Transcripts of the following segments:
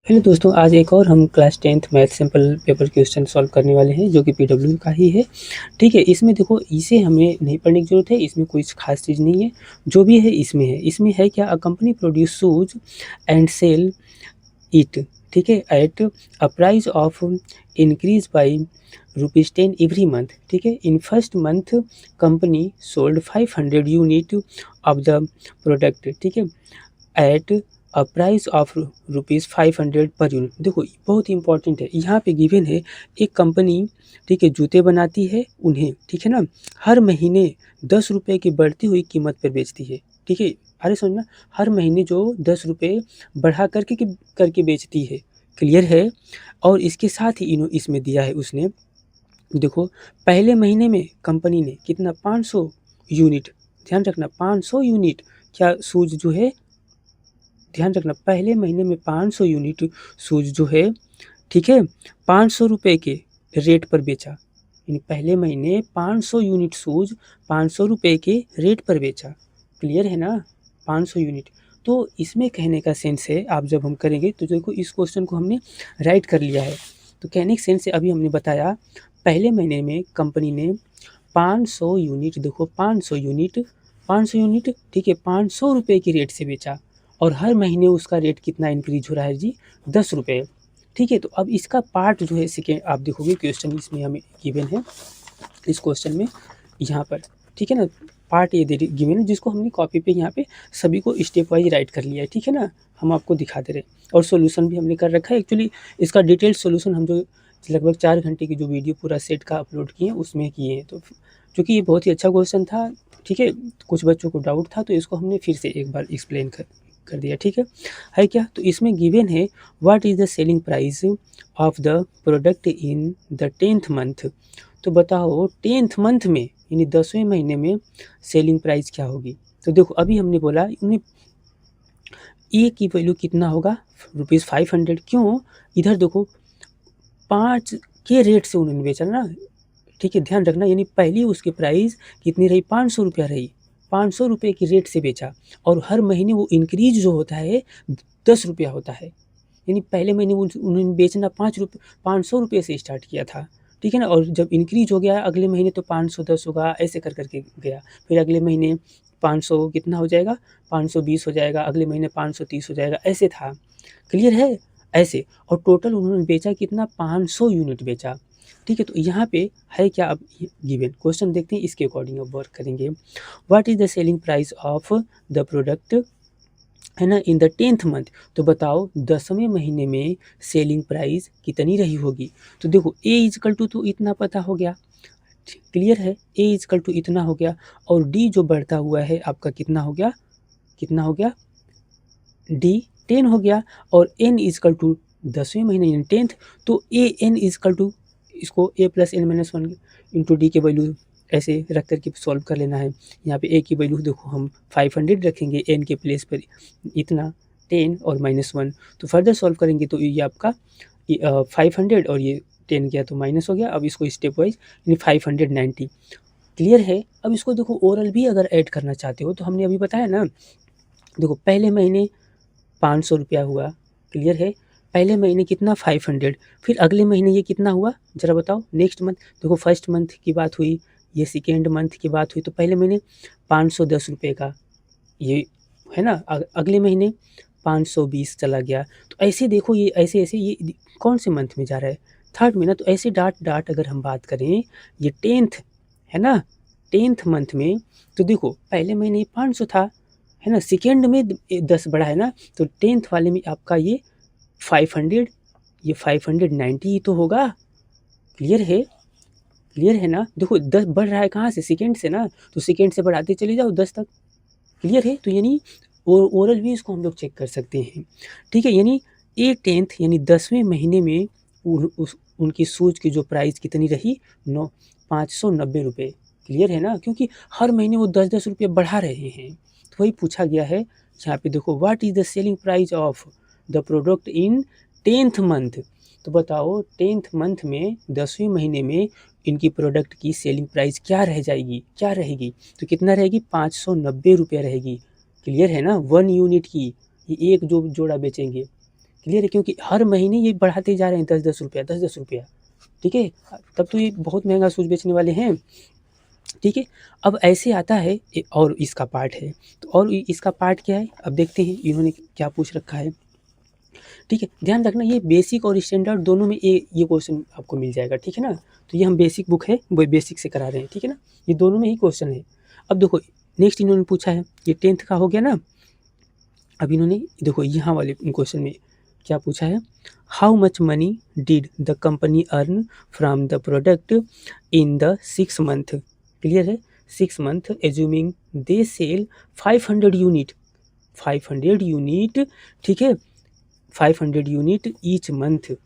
Hello दोस्तों, आज एक और हम class 10th math simple paper question solve करने वाले हैं जो कि पीडब्ल्यू का ही है। ठीक है, इसमें देखो इसे हमें नहीं पढ़ने की ज़रूरत है, इसमें कोई ख़ास चीज़ नहीं है, जो भी है इसमें है। इसमें है क्या, a company produce shoes and sell it, ठीक है, at a price of increase by rupees 10 every month, ठीक है। In first month company sold 500 unit of the product, ठीक है, at a price of rupees 500 per unit. देखो बहुत ही important है, यहाँ पे गिवन है एक कंपनी, ठीक है, जूते बनाती है उन्हें, ठीक है ना, हर महीने 10 रुपये की बढ़ती हुई कीमत पर बेचती है, ठीक है। अरे समझना, हर महीने जो 10 रुपये बढ़ा करके बेचती है, क्लियर है। और इसके साथ ही इसमें दिया है उसने, देखो पहले महीने में कंपनी ने कितना 500 यूनिट, ध्यान रखना 500 यूनिट क्या शूज़ जो है, ध्यान रखना पहले महीने में 500 यूनिट शूज़ जो है, ठीक है, 500 रुपये के रेट पर बेचा। यानी पहले महीने 500 यूनिट शूज़ 500 रुपये के रेट पर बेचा, क्लियर है ना, 500 यूनिट। तो इसमें कहने का सेंस है, आप जब हम करेंगे तो देखो इस क्वेश्चन को हमने राइट कर लिया है। तो कहने का सेंस है, अभी हमने बताया पहले महीने में कंपनी ने 500 यूनिट, देखो 500 यूनिट, ठीक है, 500 रुपये की रेट से बेचा। और हर महीने उसका रेट कितना इंक्रीज हो रहा है जी, 10 रुपये, ठीक है। तो अब इसका पार्ट जो है सेकेंड आप देखोगे, क्वेश्चन इसमें हमें गिवन है इस क्वेश्चन में, यहाँ पर, ठीक है ना, पार्ट ये दे गिवन है जिसको हमने कॉपी पे यहाँ पे सभी को स्टेप वाइज राइट कर लिया है, ठीक है ना, हम आपको दिखा दे रहे हैं। और सॉल्यूशन भी हमने कर रखा है, एक्चुअली इसका डिटेल्ड सॉल्यूशन हम जो लगभग 4 घंटे की जो वीडियो पूरा सेट का अपलोड किए हैं उसमें किए हैं। तो चूँकि ये बहुत ही अच्छा क्वेश्चन था, ठीक है, कुछ बच्चों को डाउट था तो इसको हमने फिर से एक बार एक्सप्लेन कर दिया, ठीक है क्या? तो इसमें गिवन है what is the selling price of the product in the 10th month. तो बताओ 10th मंथ में यानी 10वें महीने में सेलिंग प्राइस क्या होगी? तो देखो अभी हमने बोला उन्हें ए की वैल्यू कितना होगा, रुपीज़ 500, क्यों? इधर देखो 5 के रेट से उन्होंने बेचा ना, ठीक है, ध्यान रखना, यानी पहली उसकी प्राइस कितनी रही, 500 रुपया रही, 500 रुपये की रेट से बेचा। और हर महीने वो इंक्रीज जो होता है 10 रुपया होता है, यानी पहले महीने उन्होंने बेचना 500 रुपये से स्टार्ट किया था, ठीक है ना। और जब इंक्रीज हो गया अगले महीने तो 510 होगा, ऐसे कर करके गया। फिर अगले महीने 500 कितना हो जाएगा, 520 हो जाएगा, अगले महीने 530 हो जाएगा, ऐसे था, क्लियर है, ऐसे। और टोटल उन्होंने बेचा कितना, 500 यूनिट बेचा, ठीक है। तो यहाँ पे है क्या, अब गिवन क्वेश्चन देखते हैं, इसके अकॉर्डिंग अब वर्क करेंगे। What is the selling price of the product, है ना, इन द 10th मंथ। तो बताओ 10वें महीने में सेलिंग प्राइस कितनी रही होगी। तो देखो ए इजकल टू तो इतना पता हो गया, क्लियर है, ए इजकल टू इतना हो गया। और डी जो बढ़ता हुआ है आपका कितना हो गया, कितना हो गया, डी 10 हो गया। और एन इजकल टू 10वें महीने यानी 10th, तो ए एन इजकल टू, इसको a plus n minus 1 into d की वैल्यू ऐसे रख करके सॉल्व कर लेना है। यहाँ पे ए की वैल्यू देखो हम 500 रखेंगे, एन के प्लेस पर इतना 10 और -1। तो फर्दर सॉल्व करेंगे तो ये आपका 500 और ये 10 गया तो माइनस हो गया। अब इसको स्टेप वाइज यानी 590, क्लियर है। अब इसको देखो ओरल भी अगर ऐड करना चाहते हो तो हमने अभी बताया ना, देखो पहले महीने 500 रुपया हुआ, क्लियर है, पहले महीने कितना 500, फिर अगले महीने ये कितना हुआ ज़रा बताओ, नेक्स्ट मंथ। देखो फर्स्ट मंथ की बात हुई, ये सेकेंड मंथ की बात हुई, तो पहले महीने 510 रुपये का ये है ना, अगले महीने 520 चला गया। तो ऐसे देखो ये ऐसे-ऐसे ये कौन से मंथ में जा रहा है, थर्ड में ना। तो ऐसे डाट अगर हम बात करें, ये 10th है ना, 10th मंथ में, तो देखो पहले महीने 500 था, है ना, सेकेंड में 10 बढ़ा है ना, तो 10th वाले में आपका ये 500, ये 590 ही तो होगा, क्लियर है, क्लियर है ना। देखो 10 बढ़ रहा है कहाँ से, सेकेंड से ना, तो सेकेंड से बढ़ाते चले जाओ 10 तक, क्लियर है। तो यानी ओरल भी इसको हम लोग चेक कर सकते हैं, ठीक है। यानी ए 10th यानी 10वें महीने में उनकी शूज़ की जो प्राइस कितनी रही, 590 रुपये, क्लियर है ना, क्योंकि हर महीने वो 10-10 रुपये बढ़ा रहे हैं। तो वही पूछा गया है यहाँ पे, देखो what is the selling price of the product in 10th month. तो बताओ 10th मंथ में 10वें महीने में इनकी प्रोडक्ट की सेलिंग प्राइस क्या रह जाएगी, क्या रहेगी, तो कितना रहेगी, 590 रुपये रहेगी, क्लियर है ना, 1 यूनिट की, ये एक जो जोड़ा बेचेंगे, क्लियर है, क्योंकि हर महीने ये बढ़ाते जा रहे हैं 10-10 रुपया, 10-10 रुपया, ठीक है। तब तो ये बहुत महंगा शूज़ बेचने वाले हैं, ठीक है। अब ऐसे आता है और इसका पार्ट है, तो और इसका पार्ट क्या है, अब देखते हैं इन्होंने क्या पूछ रखा है, ठीक है। ध्यान रखना ये बेसिक और स्टैंडर्ड दोनों में ये क्वेश्चन आपको मिल जाएगा, ठीक है ना। तो ये हम बेसिक बुक है वो बेसिक से करा रहे हैं, ठीक है ना। ये दोनों में ही क्वेश्चन है। अब देखो नेक्स्ट इन्होंने पूछा है, ये 10th का हो गया ना। अब इन्होंने देखो यहाँ वाले क्वेश्चन में क्या पूछा है, how much money did the company earn from the product in the 6 month. Clear है, 6 month assuming they sell 500 unit, 500 unit, ठीक है, 500 यूनिट ईच मंथ।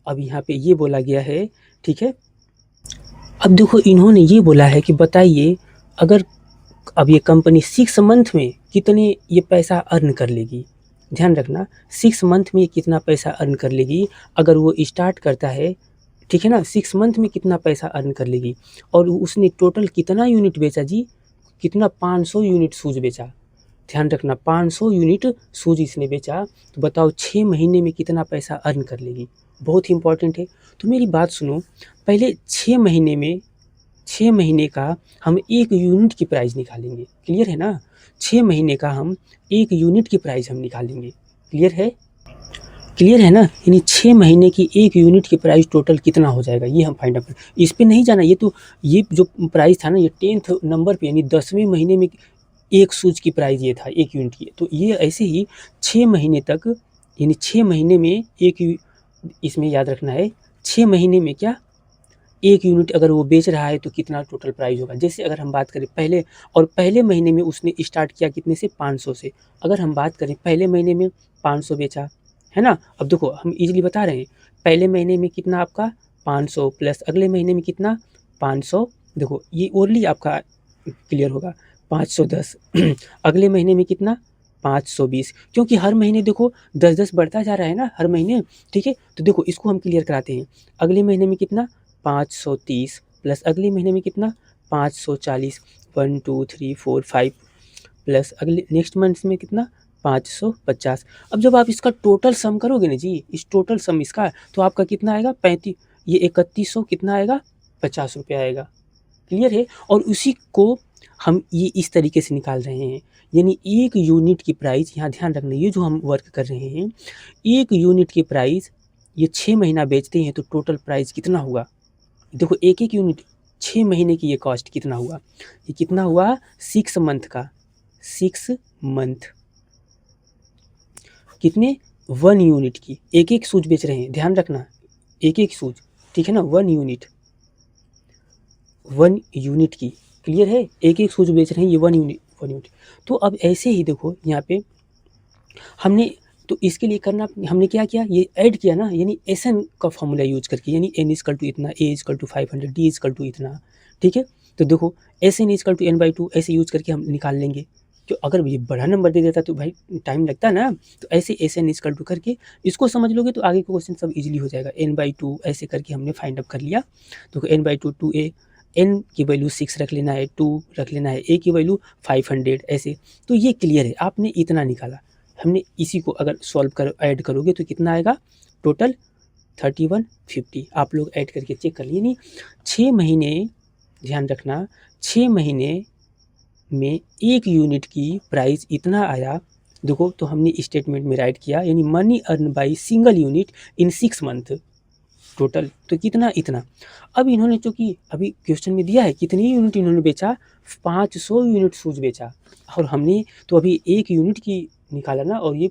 अब यहाँ पे ये बोला गया है, ठीक है। अब देखो इन्होंने ये बोला है कि बताइए अगर अब ये कंपनी 6 मंथ में कितने ये पैसा अर्न कर लेगी। ध्यान रखना 6 मंथ में कितना पैसा अर्न कर लेगी अगर वो स्टार्ट करता है, ठीक है ना। 6 मंथ में कितना पैसा अर्न कर लेगी और उसने टोटल कितना यूनिट बेचा जी, कितना 500 यूनिट शूज़ बेचा। ध्यान रखना 500 यूनिट शूज़ इसने बेचा, तो बताओ 6 महीने में कितना पैसा अर्न कर लेगी। बहुत ही इंपॉर्टेंट है। तो मेरी बात सुनो, पहले 6 महीने में 6 महीने का हम 1 यूनिट की प्राइस निकालेंगे। क्लियर है ना, 6 महीने का हम 1 यूनिट की प्राइस हम निकालेंगे। क्लियर है, क्लियर है ना। यानी 6 महीने की 1 यूनिट की प्राइस टोटल कितना हो जाएगा ये हम फाइंड आउट। इस पे नहीं जाना, ये तो ये जो प्राइस था ना ये 10th नंबर पे यानी 10वें महीने में एक शूज़ की प्राइस ये था 1 यूनिट की। तो ये ऐसे ही 6 महीने तक यानी 6 महीने में इसमें याद रखना है 6 महीने में क्या 1 यूनिट अगर वो बेच रहा है तो कितना टोटल प्राइस होगा। जैसे अगर हम बात करें पहले महीने में उसने स्टार्ट किया कितने से, 500 से। अगर हम बात करें पहले महीने में 500 बेचा, है ना। अब देखो हम ईज़िली बता रहे हैं, पहले महीने में कितना आपका 500 प्लस अगले महीने में कितना 500, देखो ये ओनली आपका क्लियर होगा 510 अगले महीने में कितना 520, क्योंकि हर महीने देखो 10-10 बढ़ता जा रहा है ना हर महीने, ठीक है। तो देखो इसको हम क्लियर कराते हैं। अगले महीने में कितना 530 प्लस अगले महीने में कितना 540, 1 2 3 4 5 प्लस अगले नेक्स्ट मंथ में कितना 550। अब जब आप इसका टोटल सम करोगे ना जी, इस टोटल सम इसका, तो आपका कितना आएगा 35, ये 3100 कितना आएगा 50 रुपया आएगा। क्लियर है, और उसी को हम ये इस तरीके से निकाल रहे हैं, यानी 1 यूनिट की प्राइस, यहाँ ध्यान रखना ये जो हम वर्क कर रहे हैं 1 यूनिट की प्राइस ये 6 महीना बेचते हैं तो टोटल प्राइस कितना हुआ। देखो 1-1 यूनिट 6 महीने की ये कॉस्ट कितना हुआ, ये कितना हुआ 6 मंथ का, 6 मंथ कितने 1 यूनिट की, 1-1 शूज़ बेच रहे हैं, ध्यान रखना 1-1 शूज़, ठीक है ना, 1 यूनिट 1 यूनिट की। क्लियर है, 1-1 शूज़ बेच रहे हैं ये 1 यूनिट। तो अब ऐसे ही देखो यहाँ पे हमने तो इसके लिए करना हमने क्या किया, ये ऐड किया ना, यानी एसएन का फॉर्मूला यूज करके, यानी n इक्वल टू इतना, a equal to 500, d equal to इतना, ठीक है। तो देखो एसएन इक्वल टू n/2 ऐसे यूज करके हम निकाल लेंगे। तो अगर ये बड़ा नंबर दे देता तो भाई टाइम लगता ना, तो ऐसे एसएन इक्वल टू करके इसको समझ लोगे तो आगे का क्वेश्चन सब इजीली हो जाएगा। n/2 ऐसे करके हमने फाइंड आउट कर लिया। तो n/2 2a, n की वैल्यू 6 रख लेना है, 2 रख लेना है, a की वैल्यू 500 ऐसे। तो ये क्लियर है, आपने इतना निकाला। हमने इसी को अगर सॉल्व ऐड करोगे तो कितना आएगा टोटल 3150। आप लोग ऐड करके चेक कर लिए। नहीं 6 महीने, ध्यान रखना 6 महीने में 1 यूनिट की प्राइस इतना आया। देखो तो हमने स्टेटमेंट में राइट किया, यानी money earn by single unit in 6 month total, तो कितना इतना। अब इन्होंने चूँकि अभी क्वेश्चन में दिया है कितनी यूनिट इन्होंने बेचा, 500 यूनिट शूज़ बेचा, और हमने तो अभी 1 यूनिट की निकाला ना, और ये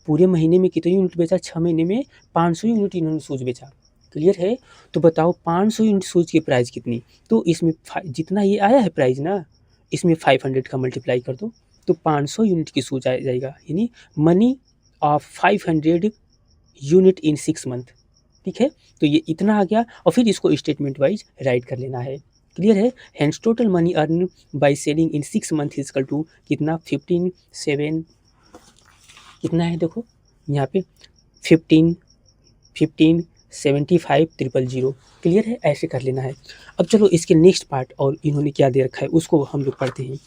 पूरे महीने में कितने यूनिट बेचा, 6 महीने में 500 यूनिट इन्होंने शूज़ बेचा। क्लियर है, तो बताओ 500 यूनिट शूज़ की प्राइस कितनी, तो इसमें जितना ये आया है प्राइस ना, इसमें 500 का मल्टीप्लाई कर दो तो 500 यूनिट की शूज़ आ जाएगा, यानी money of 500 unit in 6 month. ठीक है, तो ये इतना आ गया, और फिर इसको स्टेटमेंट वाइज राइट कर लेना है। क्लियर है, hence total money earn by selling in 6 month is equal to कितना 15,7 कितना है, देखो यहाँ पे 15,75,000। क्लियर है, ऐसे कर लेना है। अब चलो इसके नेक्स्ट पार्ट, और इन्होंने क्या दे रखा है उसको हम लोग पढ़ते हैं।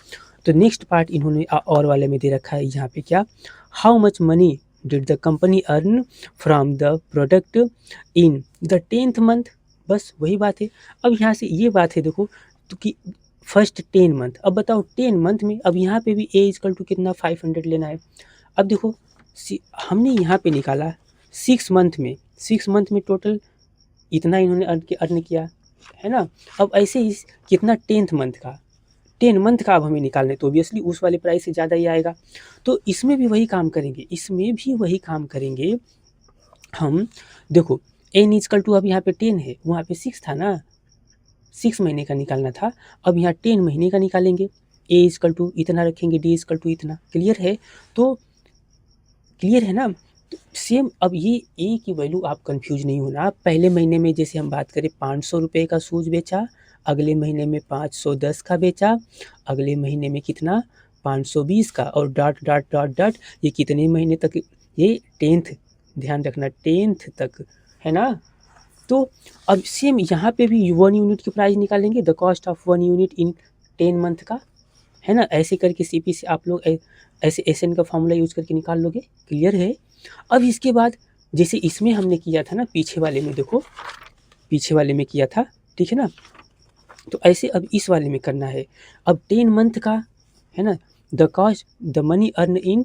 तो नेक्स्ट पार्ट इन्होंने और वाले में दे रखा है यहाँ पे क्या, how much money did the company earn from the product in the 10th month. बस वही बात है। अब यहाँ से ये बात है देखो, तो कि फर्स्ट 10 मंथ, अब बताओ 10 मंथ में, अब यहाँ पे भी ए इजकल टू कितना 500 लेना है। अब देखो हमने यहाँ पे निकाला 6 मंथ में, 6 मंथ में टोटल इतना इन्होंने अर्न किया है ना। अब ऐसे ही कितना 10th मंथ का, 10 मंथ का अब हमें निकालना है, तो ऑब्वियसली उस वाले प्राइस से ज़्यादा ही आएगा। तो इसमें भी वही काम करेंगे, इसमें भी वही काम करेंगे हम। देखो एन इजकल टू अब यहाँ पे 10 है, वहाँ पे 6 था ना, 6 महीने का निकालना था, अब यहाँ 10 महीने का निकालेंगे। ए इजकल टू इतना रखेंगे, डी इजकल टू इतना। क्लियर है? तो क्लियर है ना। तो सेम अब ये ए की वैल्यू आप कंफ्यूज नहीं होना। पहले महीने में जैसे हम बात करें 500 रुपये का शूज़ बेचा, अगले महीने में 510 का बेचा, अगले महीने में कितना 520 का, और डॉट डॉट डॉट डॉट ये कितने महीने तक, ये 10th, ध्यान रखना 10th तक है ना। तो अब सेम यहाँ पे भी 1 यूनिट की प्राइस निकालेंगे, the cost of 1 unit in 10 month का, है ना। ऐसे करके सीपी से आप लोग ऐसे एसएन का फॉर्मूला यूज करके निकाल लोगे। क्लियर है? अब इसके बाद जैसे इसमें हमने किया था ना, पीछे वाले में देखो, पीछे वाले में किया था, ठीक है ना। तो ऐसे अब इस वाले में करना है। अब 10 मंथ का है ना, the cost the money earn in,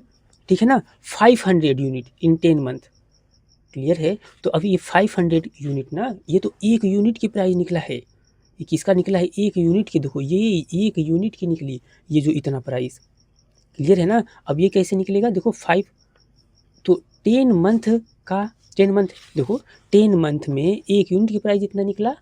ठीक है ना, 500 यूनिट इन 10 मंथ। क्लियर है? तो अभी ये 500 यूनिट ना, ये तो 1 यूनिट की प्राइस निकला है। ये किसका निकला है? 1 यूनिट की। देखो ये 1 यूनिट की निकली, ये जो इतना प्राइस। क्लियर है ना। अब ये कैसे निकलेगा? देखो 5, तो 10 मंथ का, 10 मंथ देखो 10 मंथ में 1 यूनिट की प्राइस इतना निकला।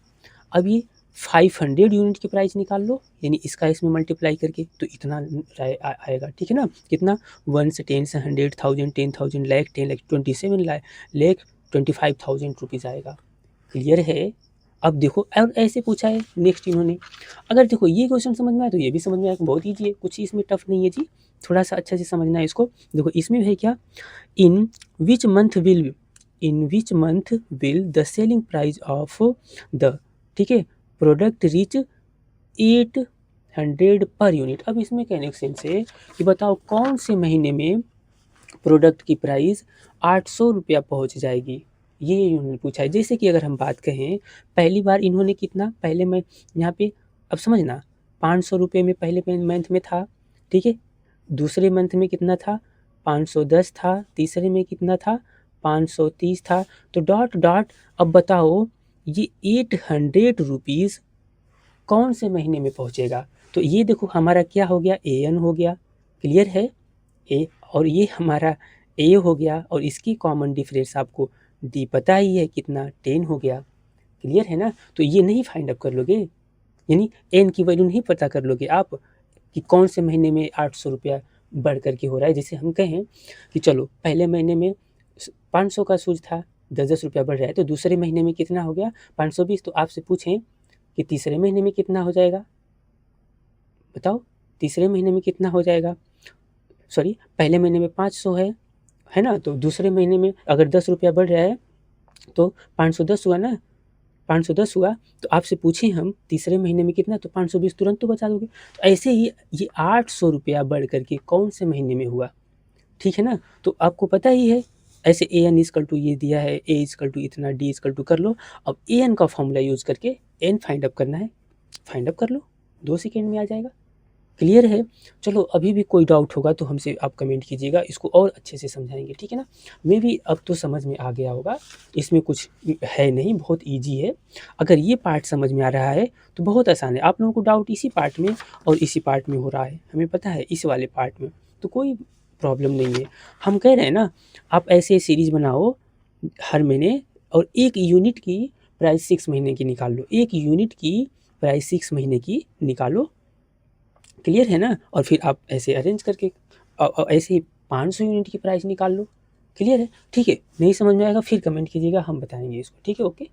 अब ये 500 यूनिट की प्राइस निकाल लो, यानी इसका इसमें मल्टीप्लाई करके, तो इतना आएगा। ठीक है ना। कितना? 1 से 10 से 100, 1000, 10,000, लाख, 10 लाख, 27 लाख 25,000 रुपीज़ आएगा। क्लियर है? अब देखो और ऐसे पूछा है नेक्स्ट इन्होंने। अगर देखो ये क्वेश्चन समझ में आया तो ये भी समझ में आएगा, बहुत ईजी है, कुछ इसमें टफ नहीं है जी, थोड़ा सा अच्छे से समझना है इसको। देखो इसमें है क्या, in which month will the selling price of the, ठीक है, प्रोडक्ट रीच 800 पर यूनिट। अब इसमें कहने का सेंस है कि बताओ कौन से महीने में प्रोडक्ट की प्राइस 800 रुपया पहुँच जाएगी, ये इन्होंने पूछा है। जैसे कि अगर हम बात कहें, पहली बार इन्होंने कितना, पहले मैं यहाँ पे अब समझना, 500 रुपये में पहले मंथ में था, ठीक है, दूसरे मंथ में कितना था 510 था, तीसरे में कितना था 530 था, तो डॉट डॉट। अब बताओ ये 800 रुपीज़ कौन से महीने में पहुँचेगा। तो ये देखो हमारा क्या हो गया, ए एन हो गया। क्लियर है? ए, और ये हमारा ए हो गया, और इसकी कॉमन डिफरेंस आपको डी पता ही है कितना, 10 हो गया। क्लियर है ना। तो ये नहीं फाइंड अप कर लोगे, यानी एन की वैल्यू नहीं पता कर लोगे आप कि कौन से महीने में 800 रुपया बढ़ करके हो रहा है। जैसे हम कहें कि चलो पहले महीने में 500 का सूज था, 10-10 रुपया बढ़ रहा है, तो दूसरे महीने में कितना हो गया 520। तो आपसे पूछें कि तीसरे महीने में कितना हो जाएगा, बताओ तीसरे महीने में कितना हो जाएगा। सॉरी, पहले महीने में 500 है ना, तो दूसरे महीने में अगर 10 रुपया बढ़ रहा है तो 510 हुआ ना, 510 हुआ। तो आपसे पूछें हम तीसरे महीने में कितना, तो 520 तुरंत तो बता दोगे। तो ऐसे ही ये 800 रुपया बढ़ करके कौन से महीने में हुआ, ठीक है ना। तो आपको पता ही है, ऐसे ए एन इजकल टू ये दिया है, ए इजकल टू इतना, डी इजकल टू कर लो। अब ए एन का फॉर्मूला यूज़ करके एन फाइंड अप करना है, फाइंड अप कर लो, 2 सेकेंड में आ जाएगा। क्लियर है? चलो अभी भी कोई डाउट होगा तो हमसे आप कमेंट कीजिएगा, इसको और अच्छे से समझाएंगे, ठीक है ना। मे भी अब तो समझ में आ गया होगा, इसमें कुछ है नहीं, बहुत इजी है। अगर ये पार्ट समझ में आ रहा है तो बहुत आसान है। आप लोगों को डाउट इसी पार्ट में और इसी पार्ट में हो रहा है, हमें पता है, इस वाले पार्ट में, तो कोई प्रॉब्लम नहीं है। हम कह रहे हैं ना, आप ऐसे सीरीज़ बनाओ हर महीने, और 1 यूनिट की प्राइस 6 महीने की निकाल लो, 1 यूनिट की प्राइस 6 महीने की निकालो। क्लियर है ना। और फिर आप ऐसे अरेंज करके ऐसे ही 500 यूनिट की प्राइस निकाल लो। क्लियर है? ठीक है, नहीं समझ में आएगा फिर कमेंट कीजिएगा, हम बताएंगे इसको, ठीक है, ओके।